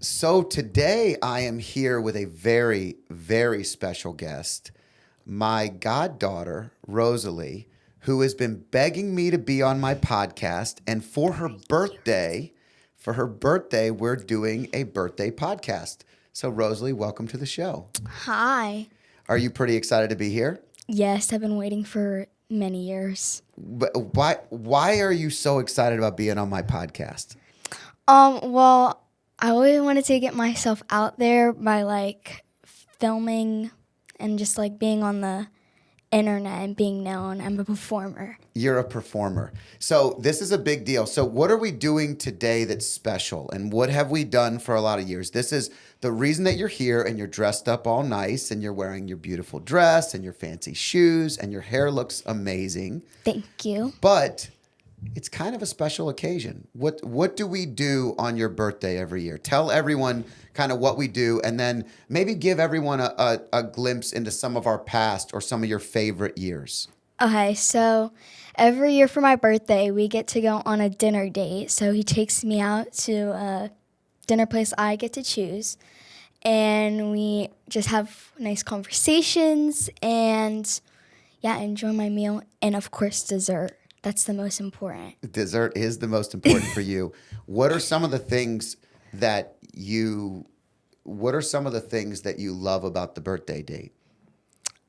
So today I am here with a very, very special guest, my goddaughter, Rosalie, who has been begging me to be on my podcast. And for her birthday, we're doing a birthday podcast. So Rosalie, welcome to the show. Hi. Are you pretty excited to be here? Yes, I've been waiting for many years. But why are you so excited about being on my podcast? Well, I always wanted to get myself out there by filming and just being on the internet and being known. I'm a performer. You're a performer. So this is a big deal. So what are we doing today that's special? And what have we done for a lot of years? This is the reason that you're here and you're dressed up all nice and you're wearing your beautiful dress and your fancy shoes and your hair looks amazing. Thank you. But it's kind of a special occasion. What do we do on your birthday every year? Tell everyone kind of what we do, and then maybe give everyone a glimpse into some of our past or some of your favorite years. Okay, so every year for my birthday, we get to go on a dinner date. So he takes me out to a dinner place I get to choose, and we just have nice conversations and, enjoy my meal, and of course, dessert. That's the most important. Dessert is the most important for you. What are some of the things that you love about the birthday date?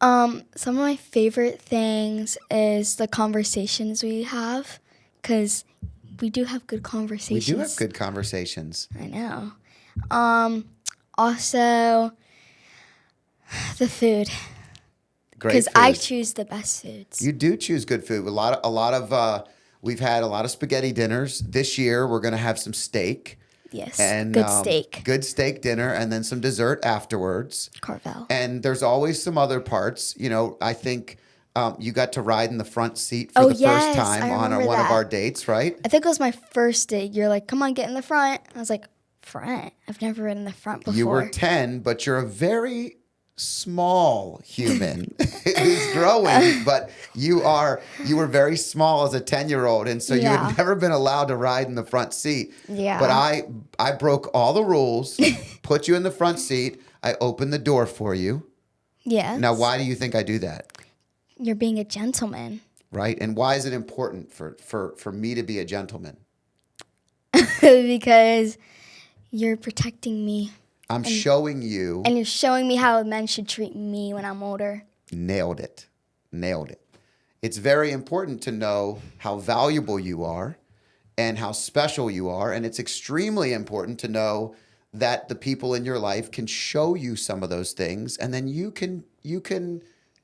Some of my favorite things is the conversations we have, because we do have good conversations. We do have good conversations. I know. Also, the food. Because I choose the best foods. You do choose good food. We've had a lot of spaghetti dinners. This year, we're going to have some steak. Yes, and good steak. Good steak dinner, and then some dessert afterwards. Carvel. And there's always some other parts. You know, I think you got to ride in the front seat for the first time on one of our dates, right? I think it was my first date. You're like, come on, get in the front. I was like, front? I've never ridden in the front before. You were 10, but you're a very small human who's growing, but you were very small as a 10-year-old, and so you had never been allowed to ride in the front seat. Yeah. But I broke all the rules, put you in the front seat, I opened the door for you. Yeah. Now, why do you think I do that? You're being a gentleman. Right? And why is it important for me to be a gentleman? Because you're protecting me. I'm showing you. And you're showing me how men should treat me when I'm older. Nailed it. It's very important to know how valuable you are and how special you are. And it's extremely important to know that the people in your life can show you some of those things. And then you can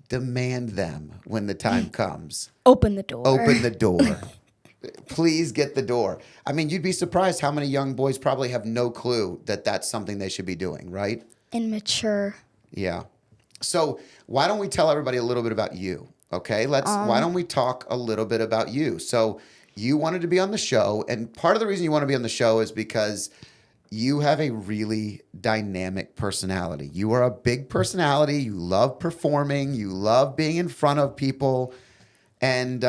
demand them when the time comes. Open the door. Please get the door. I mean, you'd be surprised how many young boys probably have no clue that that's something they should be doing, right? Immature. Yeah. So why don't we tell everybody a little bit about you, okay? Why don't we talk a little bit about you? So you wanted to be on the show, and part of the reason you want to be on the show is because you have a really dynamic personality. You are a big personality. You love performing. You love being in front of people, and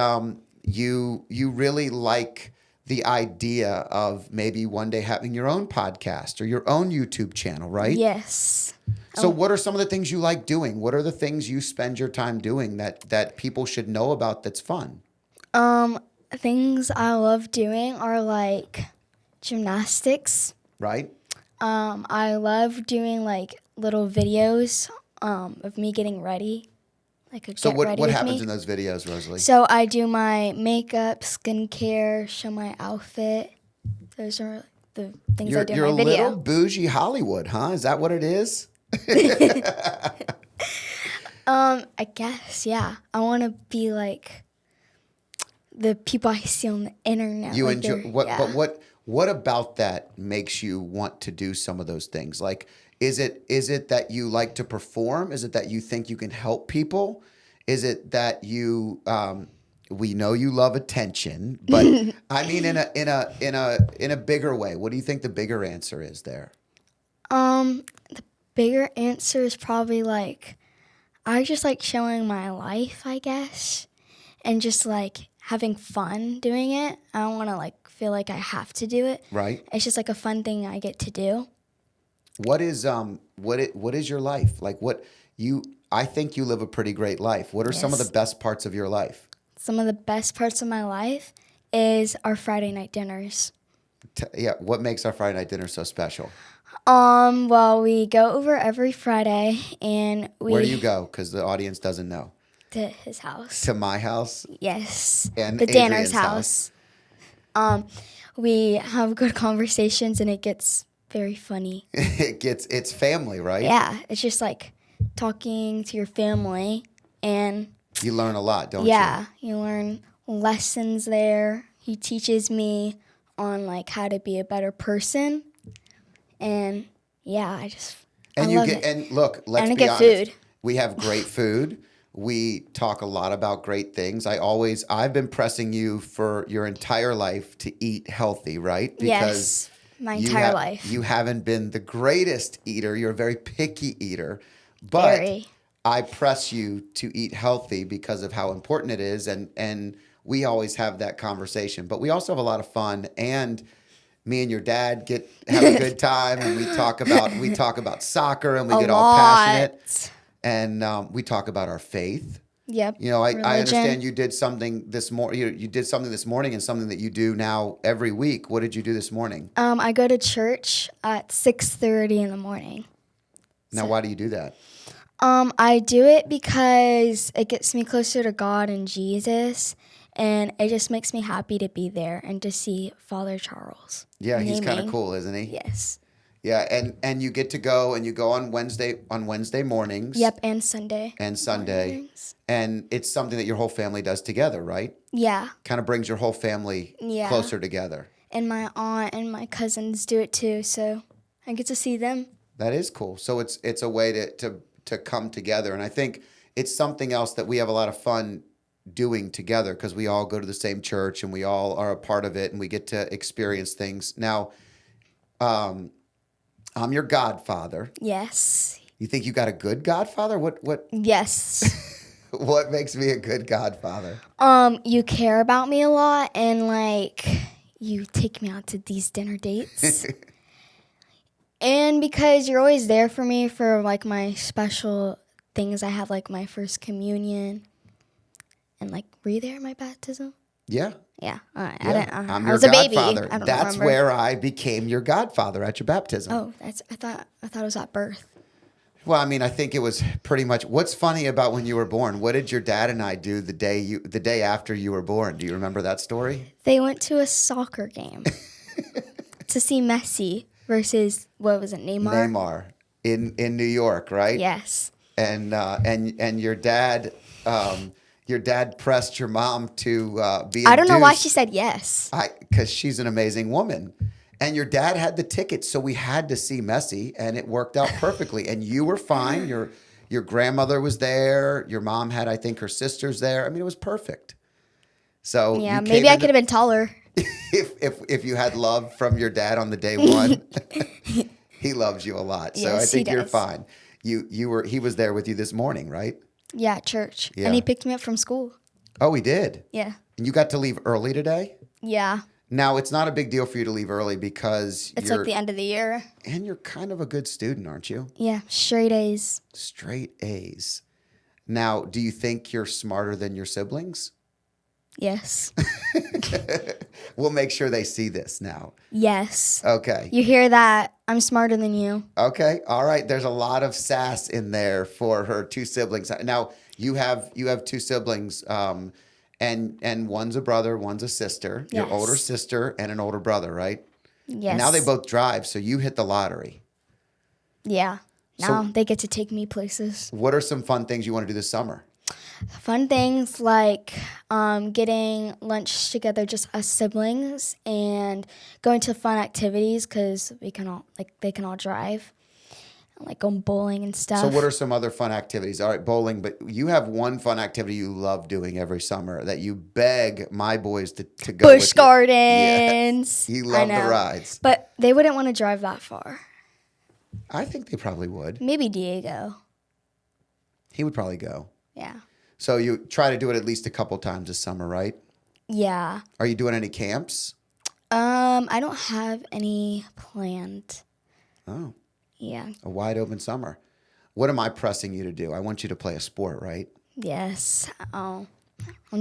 you really like the idea of maybe one day having your own podcast or your own YouTube channel, right? Yes. So what are some of the things you like doing? What are the things you spend your time doing that people should know about that's fun? Things I love doing are like gymnastics. Right? I love doing little videos of me getting ready. So what happens in those videos, Rosalie? So I do my makeup, skincare, show my outfit. Those are the things I do in my video. You're a little bougie Hollywood, huh? Is that what it is? I guess, yeah. I want to be like the people I see on the internet. You enjoy but what about that makes you want to do some of those things? Like, is it that you like to perform? Is it that you think you can help people? Is it that you we know you love attention, but I mean in a bigger way. What do you think the bigger answer is there? The bigger answer is probably I just like showing my life, I guess, and just having fun doing it. I don't want to feel like I have to do it. Right. It's just a fun thing I get to do. What is what is your life? Like I think you live a pretty great life. What are some of the Yes. best parts of your life? Some of the best parts of my life is our Friday night dinners. Yeah, what makes our Friday night dinner so special? Well, we go over every Friday and Where do you we go? Because the audience doesn't know. to his house. To my house Yes. and The Danner's Adrian's house. We have good conversations and it gets very funny. It's family, right? Yeah, it's just like talking to your family and You learn a lot, don't yeah, you learn lessons there. He teaches me on like how to be a better person. And yeah, I And love it. and look, let's And I be get honest. food. We have great food. We talk a lot about great things. I've been pressing you for your entire life to eat healthy, right? Yes, my entire life. You haven't been the greatest eater. You're a very picky eater, but Very. I press you to eat healthy because of how important it is, and we always have that conversation. But we also have a lot of fun, and me and your dad have a good time, and we talk about soccer, and we A get all lot. passionate, and we talk about our faith. Yep. You know, I Religion. understand you did something this morning. You did something this morning, and something that you do now every week. What did you do this morning? I go to church at 6:30 in the morning. Now, why do you do that? I do it because it gets me closer to God and Jesus, and it just makes me happy to be there and to see Father Charles. Yeah, he's kind of Naming. cool, isn't he? Yes. Yeah, and you get to go and you go on Wednesday mornings. Yep, and Sunday. And Sunday. mornings. And it's something that your whole family does together, right? Yeah, Kind of brings your whole family Yeah. closer together. and my aunt and my cousins do it too, so I get to see them. That is cool. So it's a way to come together, and I think it's something else that we have a lot of fun doing together because we all go to the same church and we all are a part of it and we get to experience things. Now, I'm your godfather. Yes. You think you got a good godfather? What Yes. what makes me a good godfather? You care about me a lot and like you take me out to these dinner dates. And because you're always there for me for like my special things I have, like my first communion. And like, were you there at my baptism? Yeah. Yeah. Yeah. I I'm I your was a baby. godfather. I don't That's remember. where I became your godfather, at your baptism. Oh, I thought it was at birth. Well, I mean, I think it was pretty much. What's funny about when you were born? What did your dad and I do the day after you were born? Do you remember that story? They went to a soccer game to see Messi versus what was it, Neymar? Neymar in New York, right? Yes. And your dad pressed your mom to be. I don't know why induced. she said yes. Because she's an amazing woman. And your dad had the tickets, so we had to see Messi, and it worked out perfectly. And you were fine. Your grandmother was there. Your mom had, I think, her sisters there. I mean, it was perfect. So Yeah, you came maybe I into- could have been taller. if you had love from your dad on the day one, he loves you a lot. So Yes, I think he you're does. fine. He was there with you this morning, right? Yeah, at church. Yeah. And he picked me up from school. Oh, he did. Yeah. And you got to leave early today? Yeah. Now, it's not a big deal for you to leave early because It's you're like the end of the year. and you're kind of a good student, aren't you? Yeah, straight A's. Straight A's. Now, do you think you're smarter than your siblings? Yes. We'll make sure they see this now. Yes. Okay. You hear that? I'm smarter than you. Okay. All right. There's a lot of sass in there for her two siblings. Now, you have two siblings, and one's a brother, one's a sister. Your Yes. older sister and an older brother, right? Yes. And now they both drive, so you hit the lottery. Yeah. So- Now they get to take me places. What are some fun things you want to do this summer? Fun things like getting lunch together, just us siblings, and going to fun activities because they can all drive, like going bowling and stuff. So what are some other fun activities? All right, bowling, but you have one fun activity you love doing every summer that you beg my boys to go with Busch you. Gardens. You I love the know. rides. But they wouldn't want to drive that far. I think they probably would. Maybe Diego. He would probably go. Yeah. So you try to do it at least a couple times this summer, right? Yeah. Are you doing any camps? I don't have any planned. Oh. Yeah. A wide open summer. What am I pressing you to do? I want you to play a sport, right? Yes. I'm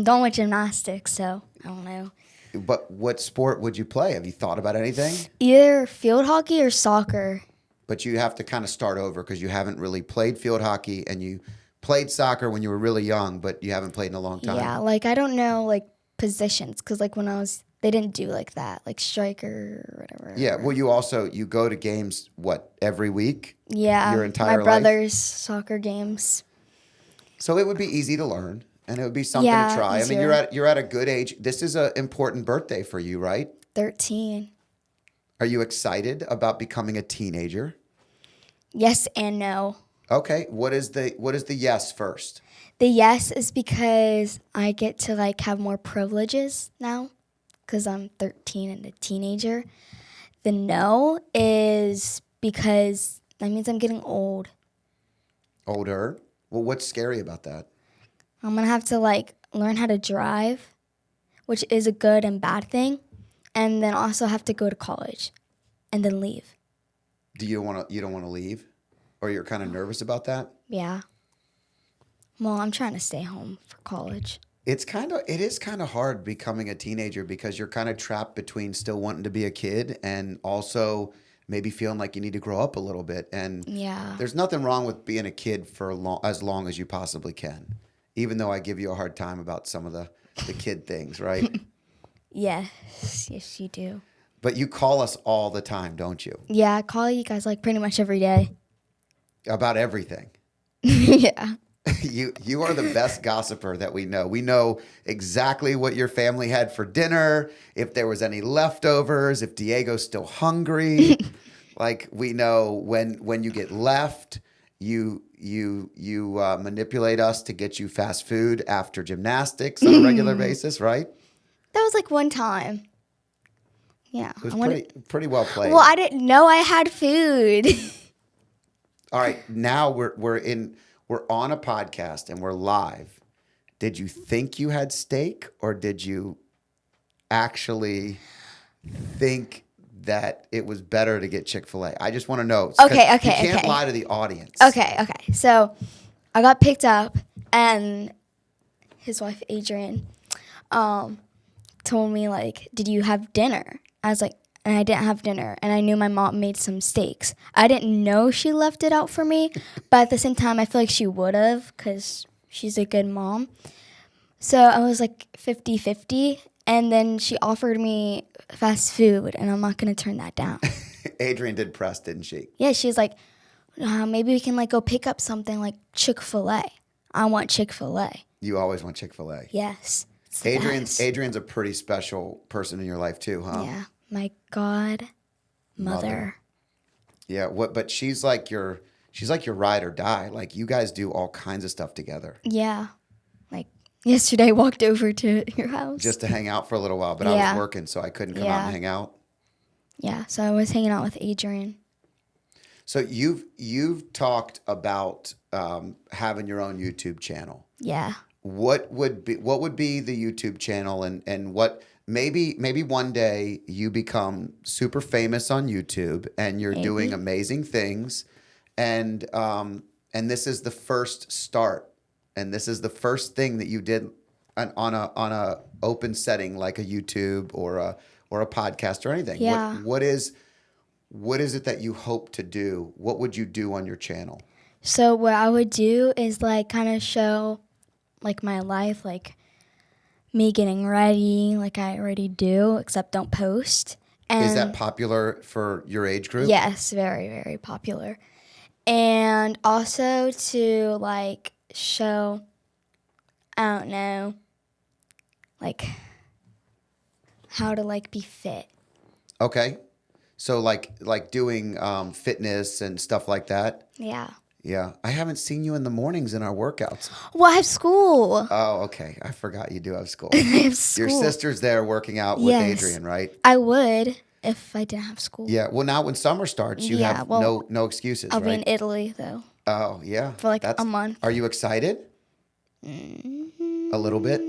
done with gymnastics, so I don't know. But what sport would you play? Have you thought about anything? Either field hockey or soccer. But you have to kind of start over because you haven't really played field hockey and you played soccer when you were really young, but you haven't played in a long time. Yeah, like I don't know like positions because like when I was, they didn't do like that, like striker or whatever. Yeah, well, you go to games, what, every week? Yeah, Your entire my life? brother's soccer games. So it would be easy to learn and it would be something Yeah, to try. I mean, easier. you're at a good age. This is an important birthday for you, right? 13. Are you excited about becoming a teenager? Yes and no. Okay, what is the yes first? The yes is because I get to like have more privileges now because I'm 13 and a teenager. The no is because that means I'm getting old. Older? Well, what's scary about that? I'm going to have to like learn how to drive, which is a good and bad thing, and then also have to go to college and then leave. You don't want to leave? Or you're kind of nervous about that? Yeah. Well, I'm trying to stay home for college. It is kind of hard becoming a teenager because you're kind of trapped between still wanting to be a kid and also maybe feeling like you need to grow up a little bit. And Yeah. there's nothing wrong with being a kid for as long as you possibly can, even though I give you a hard time about some of the kid things, right? Yes. Yes, you do. But you call us all the time, don't you? Yeah, I call you guys like pretty much every day. About everything. Yeah. You are the best gossiper that we know. We know exactly what your family had for dinner, if there was any leftovers, if Diego's still hungry. Like we know when you get left, you manipulate us to get you fast food after gymnastics on a regular basis, right? That was like one time. Yeah. It was pretty well played. Well, I didn't know I had food. All right, now we're on a podcast and we're live. Did you think you had steak or did you actually think that it was better to get Chick-fil-A? I just want to know. Okay. You can't lie to the audience. Okay. So I got picked up and his wife, Adrian, told me like, did you have dinner? I was like, and I didn't have dinner, and I knew my mom made some steaks. I didn't know she left it out for me, but at the same time, I feel like she would have because she's a good mom. So I was like 50-50, and then she offered me fast food, and I'm not going to turn that down. Adrian did press, didn't she? Yeah, she's like, maybe we can like go pick up something like Chick-fil-A. I want Chick-fil-A. You always want Chick-fil-A. Yes. It's the best. Adrian's a pretty special person in your life too, huh? Yeah. My godmother. Yeah, but she's like your ride or die. Like you guys do all kinds of stuff together. Yeah. Like yesterday I walked over to your house. Just to hang out for a little while, but I was working so I couldn't come out and hang out. Yeah, so I was hanging out with Adrian. So you've talked about having your own YouTube channel. Yeah. What would be the YouTube channel and what maybe one day you become super famous on YouTube and you're doing amazing things and this is the first start and this is the first thing that you did on a open setting like a YouTube or a podcast or anything. Yeah. What is it that you hope to do? What would you do on your channel? So what I would do is like kind of show like my life, like me getting ready, like I already do, except don't post. And is that popular for your age group? yes, very, very popular. And also to like show, I don't know, like how to like be fit. Okay. So like doing fitness and stuff like that? Yeah. Yeah. I haven't seen you in the mornings in our workouts. Well, I have school. Oh, okay. I forgot you do have school. I have school. Your sister's there working out with Adrian, right? I would if I didn't have school. Yeah. Well, now when summer starts, you have no excuses, I'll right? be in Italy, though. Oh, yeah. For like a month. Are you excited? A little bit?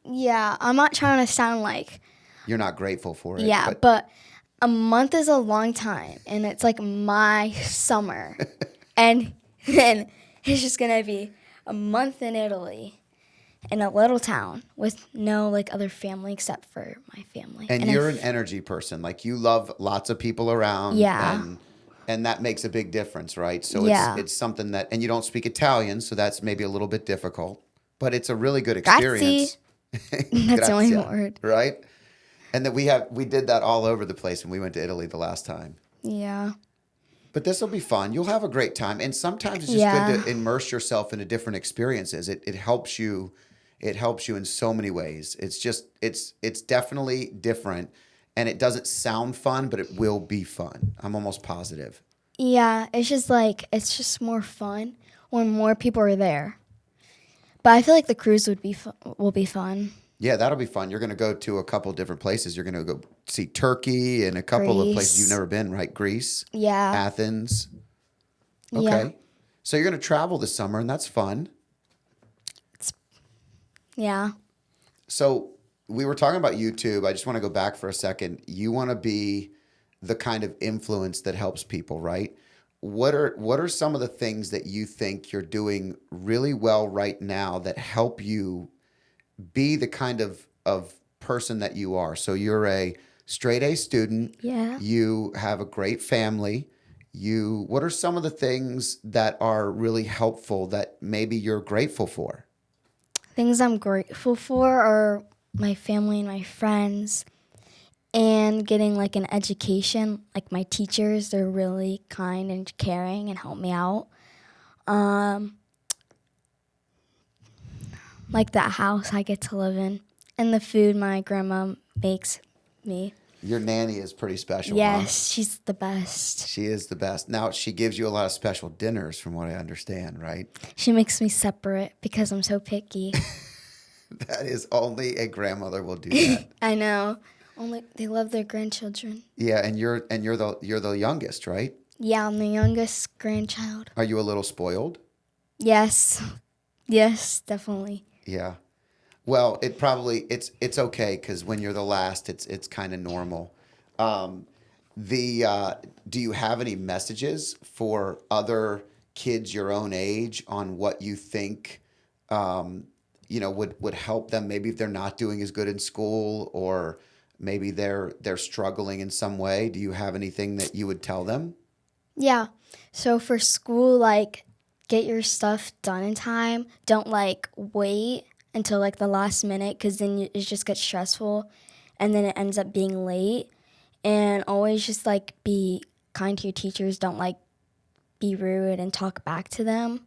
Yeah. I'm not trying to sound like... You're not grateful for it. Yeah, but A month is a long time, and it's like my summer. And then it's just going to be a month in Italy in a little town with no like other family except for my family. And you're an energy person. Like you love lots of people around. Yeah. And that makes a big difference, right? So Yeah. it's something that, and you don't speak Italian, so that's maybe a little bit difficult, but it's a really good experience. Grazie. That's the only word. Right? And that we did that all over the place when we went to Italy the last time. Yeah. But this will be fun. You'll have a great time. And sometimes it's just good to immerse yourself into different experiences. It helps you. It helps you in so many ways. It's just it's definitely different, and it doesn't sound fun, but it will be fun. I'm almost positive. Yeah, it's just more fun when more people are there. But I feel like the cruise will be fun. Yeah, that'll be fun. You're going to go to a couple different places. You're going to go see Turkey and a couple of places you've never been, right? Greece. Yeah. Athens. Okay. Yeah. So you're going to travel this summer, and that's fun. Yeah. So we were talking about YouTube. I just want to go back for a second. You want to be the kind of influence that helps people, right? What are some of the things that you think you're doing really well right now that help you be the kind of person that you are? So you're a straight A student. Yeah. You have a great family. What are some of the things that are really helpful that maybe you're grateful for? Things I'm grateful for are my family and my friends and getting like an education. Like my teachers, they're really kind and caring and help me out. Like that house I get to live in and the food my grandma makes me. Your nanny is pretty special, Yes, huh? she's the best. She is the best. Now, she gives you a lot of special dinners from what I understand, right? She makes me separate because I'm so picky. That is only a grandmother will do that. I know. Only they love their grandchildren. Yeah, and you're the youngest, right? Yeah, I'm the youngest grandchild. Are you a little spoiled? Yes. Yes, definitely. Yeah. Well, it's okay because when you're the last, it's kind of normal. Do you have any messages for other kids your own age on what you think, would help them? Maybe if they're not doing as good in school, or maybe they're struggling in some way. Do you have anything that you would tell them? Yeah. So for school, like, get your stuff done in time. Don't like wait until like the last minute because then it just gets stressful and then it ends up being late. And always just like be kind to your teachers. Don't like be rude and talk back to them.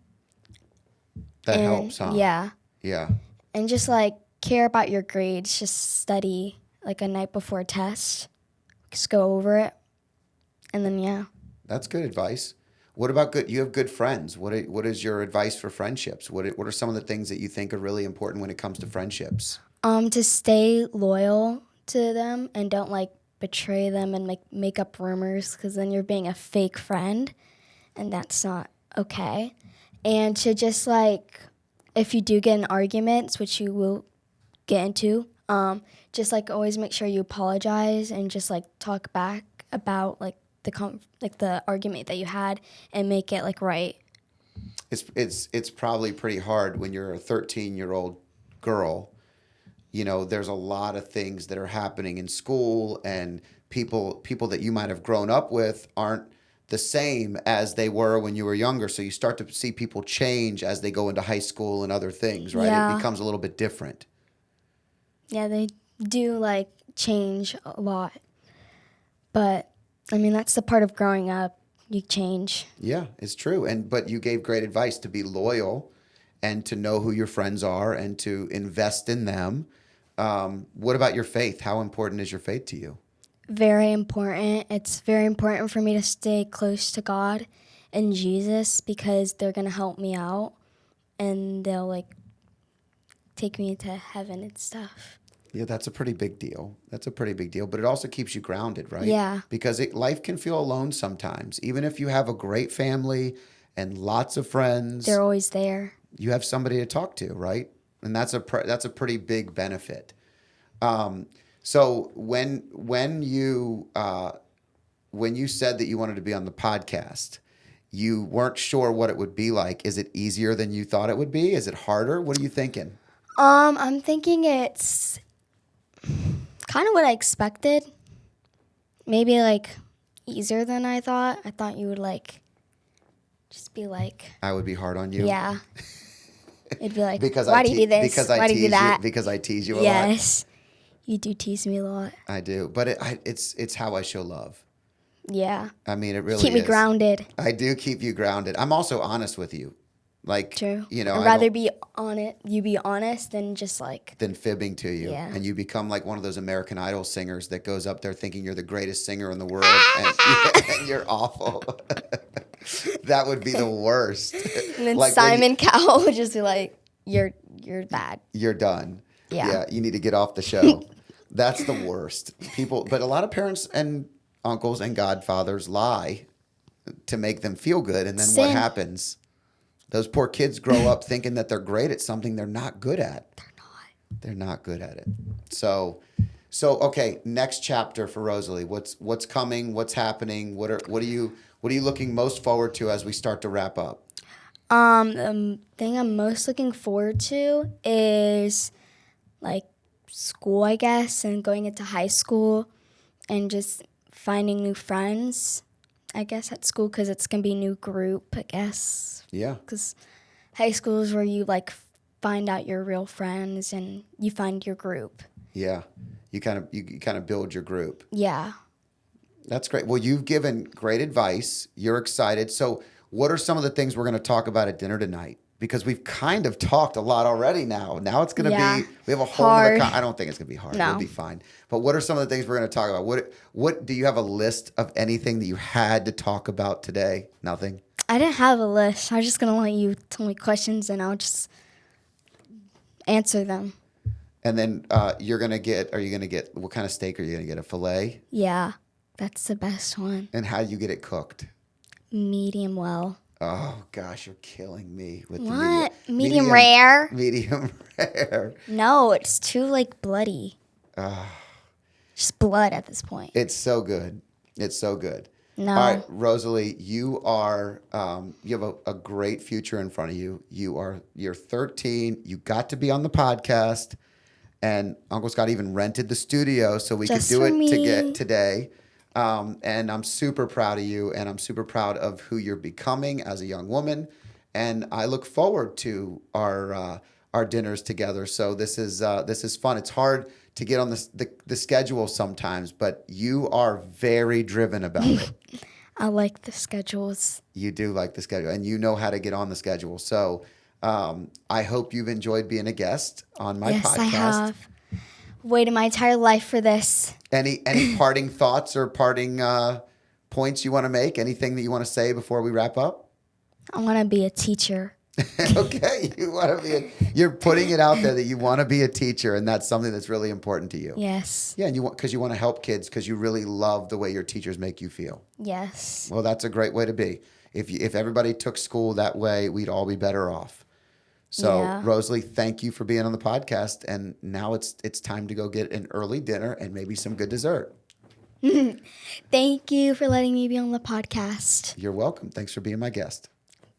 That helps, huh? Yeah. Yeah. And just like care about your grades. Just study like a night before a test. Just go over it. And then, yeah. That's good advice. What about good? You have good friends. What is your advice for friendships? What are some of the things that you think are really important when it comes to friendships? To stay loyal to them and don't like betray them and make up rumors because then you're being a fake friend and that's not okay. And to just like, if you do get in arguments, which you will get into, just like always make sure you apologize and just like talk back about like the argument that you had and make it like right. It's probably pretty hard when you're a 13-year-old girl. There's a lot of things that are happening in school, and people that you might have grown up with aren't the same as they were when you were younger. So you start to see people change as they go into high school and other things, right? Yeah. It becomes a little bit different. Yeah, they do like change a lot. But I mean, that's the part of growing up. You change. Yeah, it's true. But you gave great advice to be loyal and to know who your friends are and to invest in them. What about your faith? How important is your faith to you? Very important. It's very important for me to stay close to God and Jesus because they're going to help me out and they'll like take me to heaven and stuff. Yeah, that's a pretty big deal. But it also keeps you grounded, right? Yeah. Because life can feel alone sometimes. Even if you have a great family and lots of friends, they're always there. You have somebody to talk to, right? And that's a pretty big benefit. So when you when you said that you wanted to be on the podcast, you weren't sure what it would be like. Is it easier than you thought it would be? Is it harder? What are you thinking? I'm thinking it's kind of what I expected. Maybe like easier than I thought. I thought you would like just be like, I would be hard on you. yeah. It'd be like, Because why I do you do this? Because I Why do you tease do that? Because I tease you a lot. Yes. You do tease me a lot. I do, but it's how I show love. Yeah. I mean, it really Keep me is. grounded. I do keep you grounded. I'm also honest with you. Like, True. you know, I'd rather be on it. You be honest than just like. than fibbing to you. Yeah. And you become like one of those American Idol singers that goes up there thinking you're the greatest singer in the world and you're awful. That would be the worst. And then Like Simon Cowell would just be like, you're bad. you're done. Yeah. You need to get off the show. That's the worst. But a lot of parents and uncles and godfathers lie to make them feel good. And then what happens? Those poor kids grow up thinking that they're great at something they're not good at. They're not good at it. So okay, next chapter for Rosalie. What's coming? What's happening? What are you looking most forward to as we start to wrap up? The thing I'm most looking forward to is like school, I guess, and going into high school and just finding new friends, I guess, at school because it's going to be a new group, I guess. Yeah. Because high school is where you like find out your real friends and you find your group. Yeah. You kind of build your group. Yeah. That's great. Well, you've given great advice. You're excited. So what are some of the things we're going to talk about at dinner tonight? Because we've kind of talked a lot already now. Now it's going to be, we have a whole other, I don't think it's going to be hard. No. It'll be fine. But what are some of the things we're going to talk about? What do you have a list of anything that you had to talk about today? Nothing? I didn't have a list. I was just going to let you tell me questions and I'll just answer them. And then are you going to get, what kind of steak are you going to get? A filet? Yeah, that's the best one. And how do you get it cooked? Medium well. Oh, gosh, you're killing me with What? the Medium rare? Medium rare. No, it's too like bloody. Just blood at this point. It's so good. It's so good. No. All right, Rosalie, you are you have a great future in front of you. You're 13. You got to be on the podcast, and Uncle Scott even rented the studio so we Just could do for it me. today. And I'm super proud of you, and I'm super proud of who you're becoming as a young woman. And I look forward to our dinners together. So this is fun. It's hard to get on the schedule sometimes, but you are very driven about it. I like the schedules. You do like the schedule, and you know how to get on the schedule. So I hope you've enjoyed being a guest on my podcast. Yes, I have. Waited my entire life for this. Any parting thoughts or parting points you want to make? Anything that you want to say before we wrap up? I want to be a teacher. Okay, you're putting it out there that you want to be a teacher, and that's something that's really important to you. Yes. Yeah, and you want to help kids because you really love the way your teachers make you feel. Yes. Well, that's a great way to be. If everybody took school that way, we'd all be better off. So, Yeah. Rosalie, thank you for being on the podcast, and now it's time to go get an early dinner and maybe some good dessert. Thank you for letting me be on the podcast. You're welcome. Thanks for being my guest.